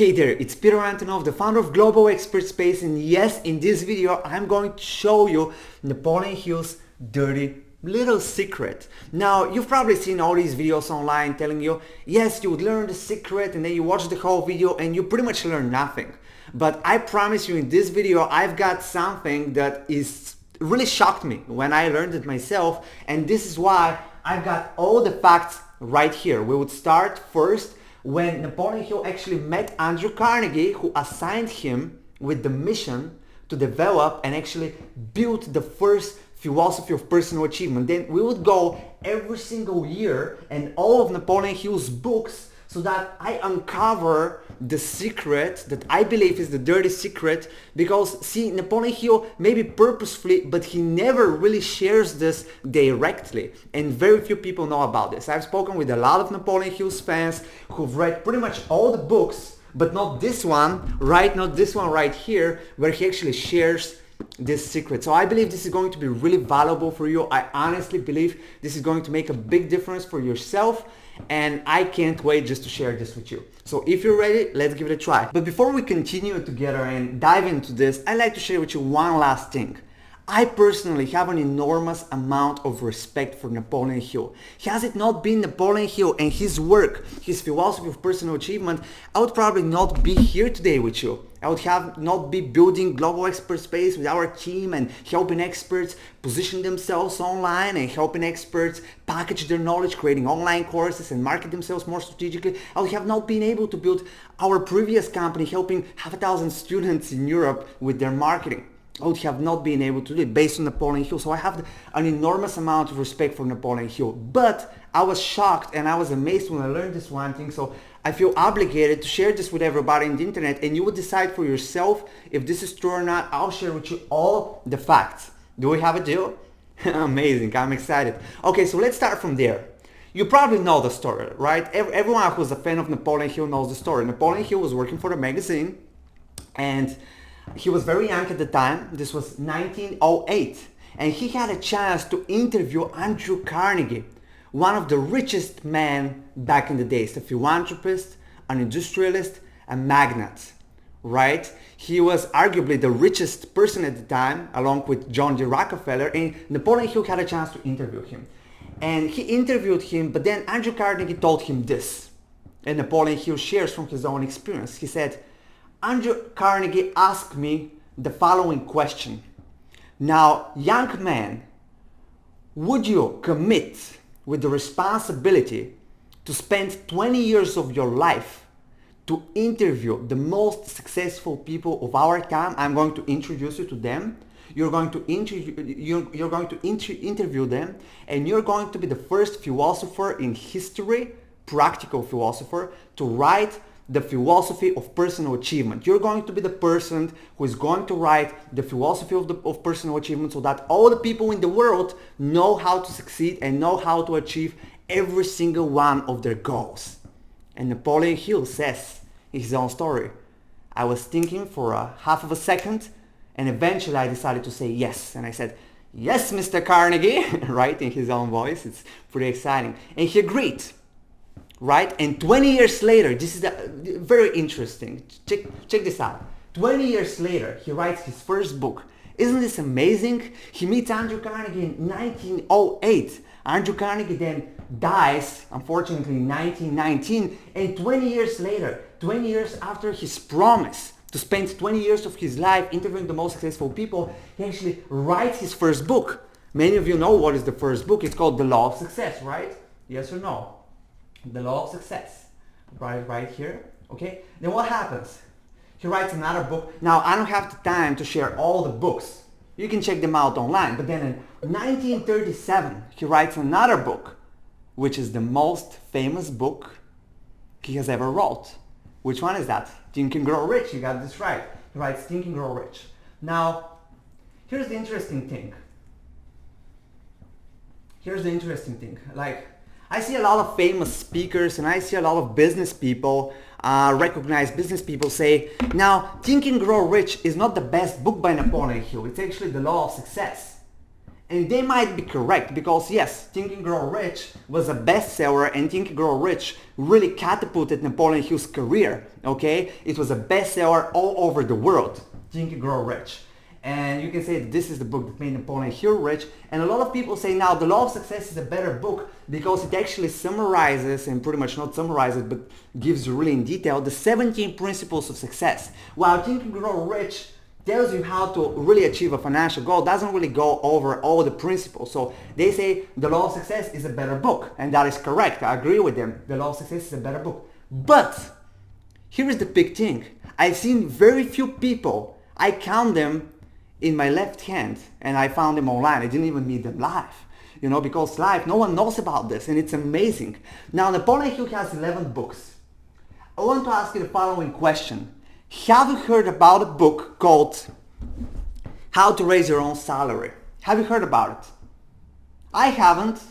Hey there, it's Peter Antonov, the founder of Global Expert Space, and yes, in this video I'm going to show you Napoleon Hill's dirty little secret. Now, you've probably seen all these videos online telling you, yes, you would learn the secret, and then you watch the whole video and you pretty much learn nothing. But I promise you, in this video I've got something that is really shocked me when I learned it myself, and this is why I've got all the facts right here. We would start first when Napoleon Hill actually met Andrew Carnegie, who assigned him with the mission to develop and actually build the first philosophy of personal achievement. Then we would go every single year and all of Napoleon Hill's books so that I uncover the secret that I believe is the dirty secret, because see, Napoleon Hill maybe purposefully, but he never really shares this directly, and very few people know about this. I've spoken with a lot of Napoleon Hill's fans who've read pretty much all the books, but not this one, right? Not this one right here, where he actually shares this secret. So I believe this is going to be really valuable for you. I honestly believe this is going to make a big difference for yourself, and I can't wait just to share this with you. So if you're ready, let's give it a try. But before we continue together and dive into this, I'd like to share with you one last thing. I personally have an enormous amount of respect for Napoleon Hill. Has it not been Napoleon Hill and his work, his philosophy of personal achievement, I would probably not be here today with you. I would have not be building Global Expert Space with our team and helping experts position themselves online and helping experts package their knowledge, creating online courses and market themselves more strategically. I would have not been able to build our previous company helping 5,000 students in Europe with their marketing. I would have not been able to do it based on Napoleon Hill. So I have an enormous amount of respect for Napoleon Hill. But I was shocked and I was amazed when I learned this one thing. So I feel obligated to share this with everybody on the internet, and you would decide for yourself if this is true or not. I'll share with you all the facts. Do we have a deal? Amazing, I'm excited. Okay, so let's start from there. You probably know the story, right? Everyone who's a fan of Napoleon Hill knows the story. Napoleon Hill was working for a magazine, and he was very young at the time. This was 1908, and he had a chance to interview Andrew Carnegie, one of the richest men back in the days, a philanthropist, an industrialist, a magnate, right? He was arguably the richest person at the time, along with John D. Rockefeller, and Napoleon Hill had a chance to interview him. And he interviewed him, but then Andrew Carnegie told him this, and Napoleon Hill shares from his own experience. He said, Andrew Carnegie asked me the following question. Now, young man, would you commit with the responsibility to spend 20 years of your life to interview the most successful people of our time? I'm going to introduce you to them. You're going to interview them, and you're going to be the first philosopher in history, practical philosopher, to write the philosophy of personal achievement. You're going to be the person who is going to write the philosophy of personal achievement so that all the people in the world know how to succeed and know how to achieve every single one of their goals. And Napoleon Hill says in his own story, I was thinking for a half of a second, and eventually I decided to say yes. And I said, yes, Mr. Carnegie, right, in his own voice. It's pretty exciting. And he agreed. Right? And 20 years later, this is very interesting. Check this out. 20 years later, he writes his first book. Isn't this amazing? He meets Andrew Carnegie in 1908. Andrew Carnegie then dies, unfortunately, in 1919. And 20 years later, 20 years after his promise to spend 20 years of his life interviewing the most successful people, he actually writes his first book. Many of you know what is the first book. It's called The Law of Success, right? Yes or no? The Law of Success, right here, okay? Then what happens? He writes another book. Now, I don't have the time to share all the books. You can check them out online. But then in 1937, he writes another book, which is the most famous book he has ever wrote. Which one is that? Think and Grow Rich. You got this right. He writes Think and Grow Rich. Now, here's the interesting thing. Like, I see a lot of famous speakers and I see a lot of business people, recognized business people say, now, Think and Grow Rich is not the best book by Napoleon Hill. It's actually The Law of Success. And they might be correct because yes, Think and Grow Rich was a bestseller and Think and Grow Rich really catapulted Napoleon Hill's career, okay? It was a bestseller all over the world, Think and Grow Rich. And you can say that this is the book that made Napoleon Hill rich. And a lot of people say now The Law of Success is a better book because it actually summarizes, and pretty much not summarizes, but gives you really in detail, the 17 principles of success. While Think and Grow Rich tells you how to really achieve a financial goal, doesn't really go over all the principles. So they say The Law of Success is a better book, and that is correct. I agree with them. The Law of Success is a better book. But here is the big thing. I've seen very few people, I count them in my left hand, and I found them online. I didn't even meet them live, because live, no one knows about this, and it's amazing. Now, Napoleon Hill has 11 books. I want to ask you the following question. Have you heard about a book called How to Raise Your Own Salary? Have you heard about it? I haven't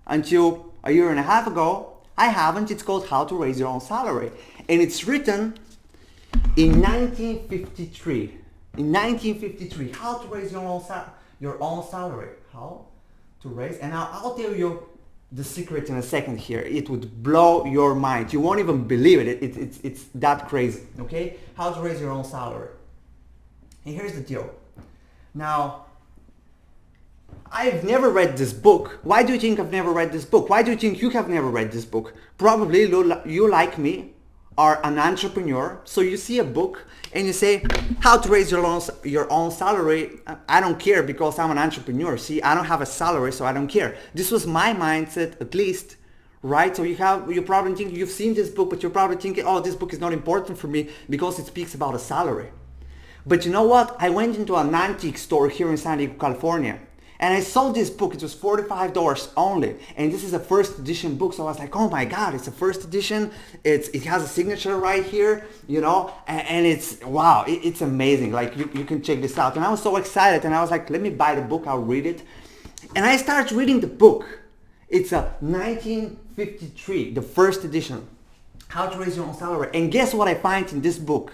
until a year and a half ago. I haven't. It's called How to Raise Your Own Salary. And it's written in 1953. In 1953, how to raise your own salary. How to raise, and I'll tell you the secret in a second here. It would blow your mind. You won't even believe it. It's that crazy, okay? How to raise your own salary. And here's the deal. Now, I've never read this book. Why do you think I've never read this book? Why do you think you have never read this book? Probably you, like me, are an entrepreneur, so you see a book and you say, how to raise your own salary. I don't care because I'm an entrepreneur. See, I don't have a salary, so I don't care. This was my mindset, at least, right? So you probably think you've seen this book, but you're probably thinking, oh, this book is not important for me because it speaks about a salary. But you know what? I went into an antique store here in San Diego, California, and I saw this book. It was $45 only, and this is a first edition book. So I was like, oh my God, it's a first edition. It has a signature right here, and it's, wow, it's amazing. Like you can check this out. And I was so excited, and I was like, let me buy the book, I'll read it. And I started reading the book. It's a 1953, the first edition, How to Raise Your Own Salary. And guess what I find in this book?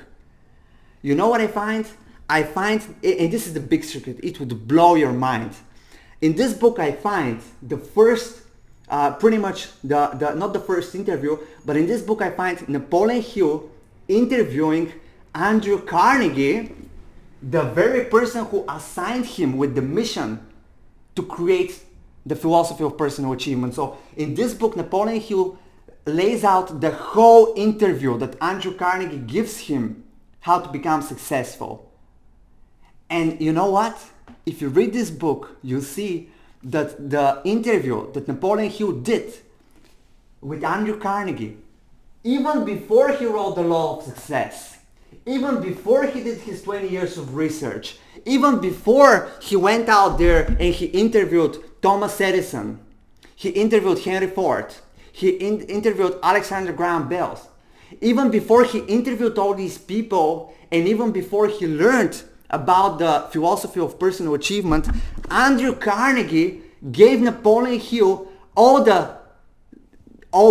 You know what I find? I find, and this is the big secret, it would blow your mind. In this book I find the first, pretty much not the first interview, but in this book I find Napoleon Hill interviewing Andrew Carnegie, the very person who assigned him with the mission to create the philosophy of personal achievement. So in this book, Napoleon Hill lays out the whole interview that Andrew Carnegie gives him, how to become successful. And you know what? If you read this book, you'll see that the interview that Napoleon Hill did with Andrew Carnegie, even before he wrote The Law of Success, even before he did his 20 years of research, even before he went out there and he interviewed Thomas Edison, he interviewed Henry Ford, he interviewed Alexander Graham Bell, even before he interviewed all these people, and even before he learned about the philosophy of personal achievement, Andrew Carnegie gave Napoleon Hill all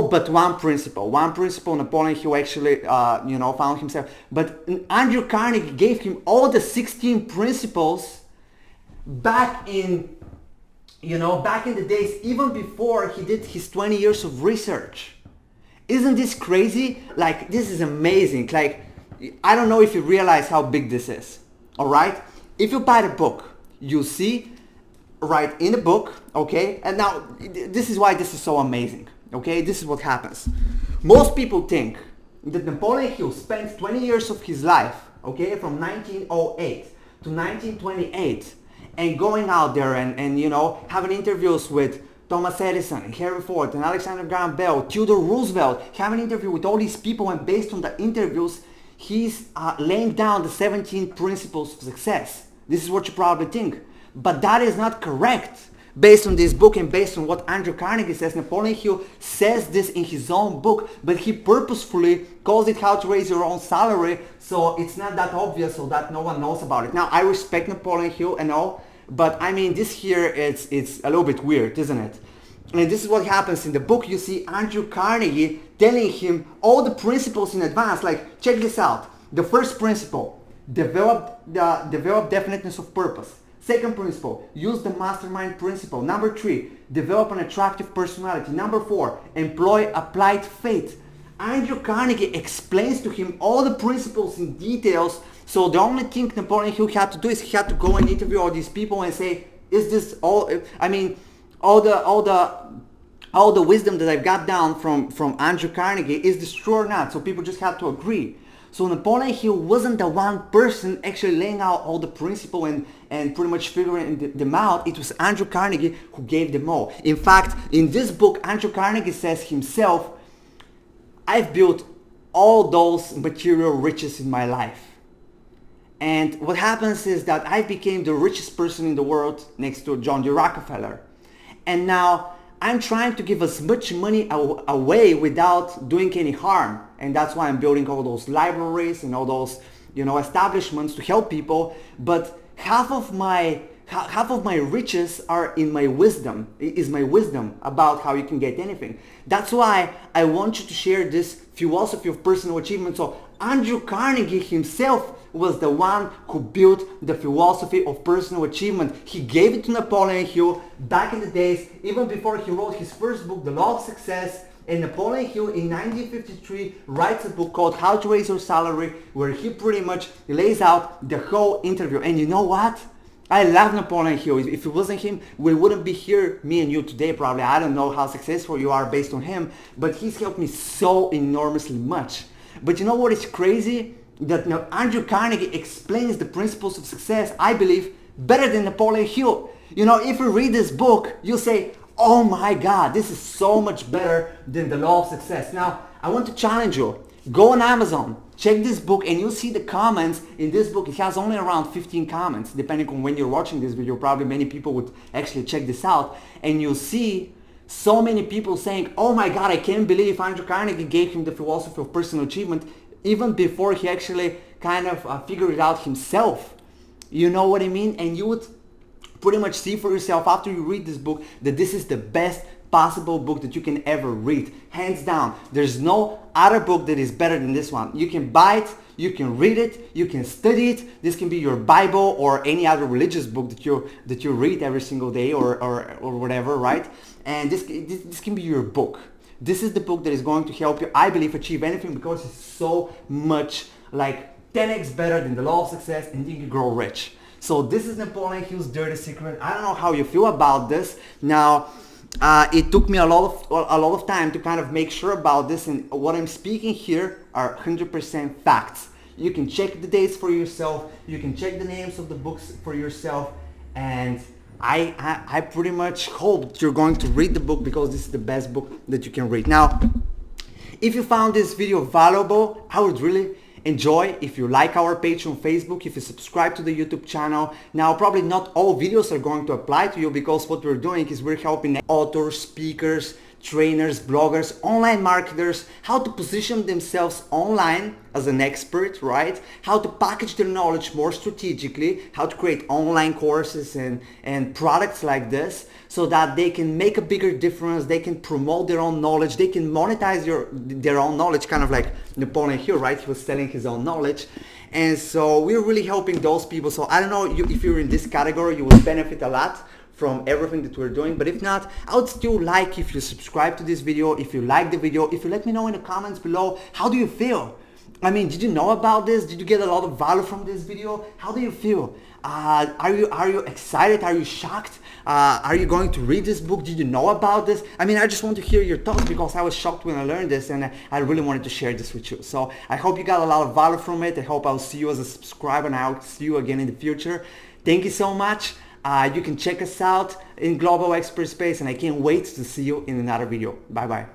but one principle. One principle Napoleon Hill actually, found himself. But Andrew Carnegie gave him all the 16 principles back in the days, even before he did his 20 years of research. Isn't this crazy? Like, this is amazing. Like, I don't know if you realize how big this is. All right? If you buy the book, you see right in the book, okay? And now, this is why this is so amazing, okay? This is what happens. Most people think that Napoleon Hill spent 20 years of his life, okay, from 1908 to 1928, and going out there and having interviews with Thomas Edison, and Henry Ford, and Alexander Graham Bell, Theodore Roosevelt, having an interview with all these people, and based on the interviews, he's laying down the 17 principles of success. This is what you probably think. But that is not correct. Based on this book and based on what Andrew Carnegie says, Napoleon Hill says this in his own book, but he purposefully calls it How to Raise Your Own Salary, so it's not that obvious, so that no one knows about it. Now, I respect Napoleon Hill and all, but I mean, this here, it's a little bit weird, isn't it? And this is what happens in the book. You see Andrew Carnegie telling him all the principles in advance. Like, check this out. The first principle, develop definiteness of purpose. Second principle, use the mastermind principle. Number 3, develop an attractive personality. Number 4, employ applied faith. Andrew Carnegie explains to him all the principles in details. So the only thing Napoleon Hill had to do is he had to go and interview all these people and say, is this all, I mean, all the wisdom that I've got down from Andrew Carnegie, is this true or not? So people just had to agree. So Napoleon Hill wasn't the one person actually laying out all the principle and pretty much figuring them out. It was Andrew Carnegie who gave them all. In fact, in this book, Andrew Carnegie says himself, I've built all those material riches in my life. And what happens is that I became the richest person in the world next to John D. Rockefeller. And now I'm trying to give as much money away without doing any harm. And that's why I'm building all those libraries and all those, establishments to help people. But half of my riches are in my wisdom, is my wisdom about how you can get anything. That's why I want you to share this philosophy of personal achievement. So Andrew Carnegie himself was the one who built the philosophy of personal achievement. He gave it to Napoleon Hill back in the days, even before he wrote his first book, The Law of Success. And Napoleon Hill in 1953 writes a book called How to Raise Your Salary, where he pretty much lays out the whole interview. And you know what? I love Napoleon Hill. If it wasn't him, we wouldn't be here, me and you today probably. I don't know how successful you are based on him, but he's helped me so enormously much. But you know what is crazy? That Andrew Carnegie explains the principles of success, I believe, better than Napoleon Hill. If you read this book, you'll say, oh my God, this is so much better than The Law of Success. Now, I want to challenge you. Go on Amazon, check this book, and you'll see the comments in this book. It has only around 15 comments, depending on when you're watching this video. Probably many people would actually check this out. And you'll see so many people saying, oh my God, I can't believe Andrew Carnegie gave him the philosophy of personal achievement even before he actually kind of figured it out himself. You know what I mean? And you would pretty much see for yourself after you read this book that this is the best possible book that you can ever read. Hands down. There's no other book that is better than this one. You can buy it, you can read it, you can study it. This can be your Bible or any other religious book that you read every single day or whatever, right? And this can be your book. This is the book that is going to help you, I believe, achieve anything because it's so much like 10x better than The Law of Success and Think and Grow Rich. So this is Napoleon Hill's Dirty Secret. I don't know how you feel about this. Now, it took me a lot of time to kind of make sure about this, and what I'm speaking here are 100% facts. You can check the dates for yourself. You can check the names of the books for yourself, and I pretty much hope you're going to read the book because this is the best book that you can read. Now, if you found this video valuable, I would really enjoy if you like our page on Facebook, if you subscribe to the YouTube channel. Now, probably not all videos are going to apply to you because what we're doing is we're helping authors, speakers, trainers, bloggers, online marketers, how to position themselves online as an expert, right? How to package their knowledge more strategically, how to create online courses and products like this so that they can make a bigger difference, they can promote their own knowledge, they can monetize their own knowledge, kind of like Napoleon Hill, right? He was selling his own knowledge. And so we're really helping those people. So I don't know if you're in this category, you will benefit a lot from everything that we're doing. But if not, I would still like if you subscribe to this video, if you like the video, if you let me know in the comments below, how do you feel? I mean, did you know about this? Did you get a lot of value from this video? How do you feel? Are you excited? Are you shocked? Are you going to read this book? Did you know about this? I mean, I just want to hear your thoughts because I was shocked when I learned this and I really wanted to share this with you. So I hope you got a lot of value from it. I hope I'll see you as a subscriber and I'll see you again in the future. Thank you so much. You can check us out in Global Expert Space and I can't wait to see you in another video. Bye bye.